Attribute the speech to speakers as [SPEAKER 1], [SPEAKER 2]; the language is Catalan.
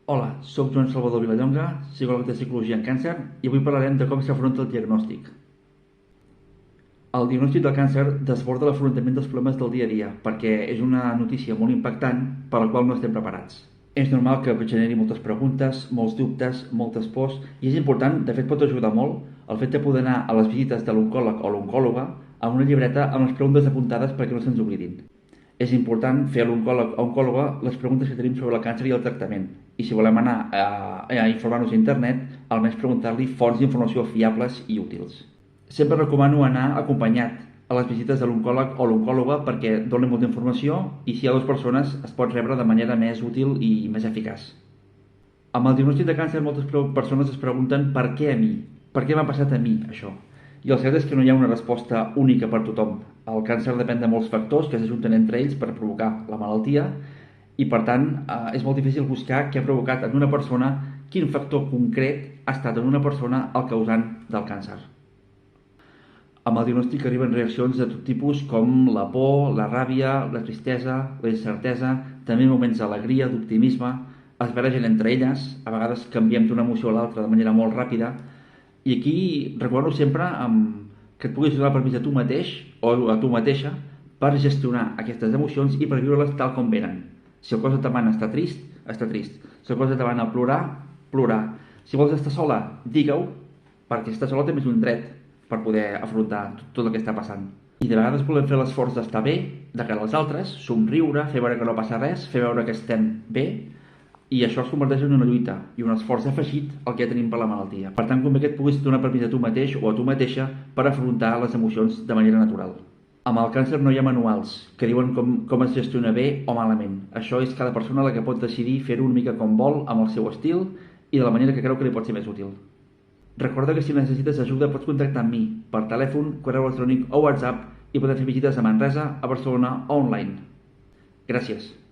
[SPEAKER 1] Hola, soc Joan Salvador Vilallonga, psicòleg de psicologia en càncer i avui parlarem de com s'afronta el diagnòstic. El diagnòstic del càncer desborda l'afrontament dels problemes del dia a dia perquè és una notícia molt impactant per a la qual no estem preparats. És normal que generi moltes preguntes, molts dubtes, moltes pors i és important, de fet pot ajudar molt, el fet de poder anar a les visites de l'oncòleg o l'oncòloga amb una llibreta amb les preguntes apuntades perquè no se'ns oblidin. És important fer a l'oncòleg o oncòloga les preguntes que tenim sobre el càncer i el tractament. I si volem anar a informar-nos a internet, almenys preguntar-li fonts d'informació fiables i útils. Sempre recomano anar acompanyat a les visites de l'oncòleg o l'oncòloga perquè donen molta informació i si hi ha dues persones es pot rebre de manera més útil i més eficaç. Amb el diagnòstic de càncer moltes persones es pregunten per què a mi? Per què m'ha passat a mi això? I el cert és que no hi ha una resposta única per tothom. El càncer depèn de molts factors que s'ajunten entre ells per provocar la malaltia i per tant és molt difícil buscar què ha provocat en una persona, quin factor concret ha estat en una persona el causant del càncer. Amb el diagnòstic arriben reaccions de tot tipus com la por, la ràbia, la tristesa, la incertesa, també moments d'alegria, d'optimisme, es barregen entre elles, a vegades canviem d'una emoció a l'altra de manera molt ràpida, i aquí recordo sempre que et puguis donar permís a tu mateix o a tu mateixa per gestionar aquestes emocions i per viure-les tal com venen. Si el cos et demana estar trist, estar trist. Si el cos et demana plorar, plorar. Si vols estar sola, digue-ho, perquè estar sola també és un dret per poder afrontar tot el que està passant. I de vegades volem fer l'esforç d'estar bé de cara als altres, somriure, fer veure que no passa res, fer veure que estem bé, i això es converteix en una lluita i un esforç afegit al que ja tenim per la malaltia. Per tant, convé que et puguis donar permís a tu mateix o a tu mateixa per afrontar les emocions de manera natural. Amb el càncer no hi ha manuals que diuen com es gestiona bé o malament. Això és cada persona la que pot decidir fer-ho una mica com vol, amb el seu estil i de la manera que creu que li pot ser més útil. Recorda que si necessites ajuda pots contactar amb mi per telèfon, correu electrònic o WhatsApp i podem fer visites a Manresa, a Barcelona o online. Gràcies.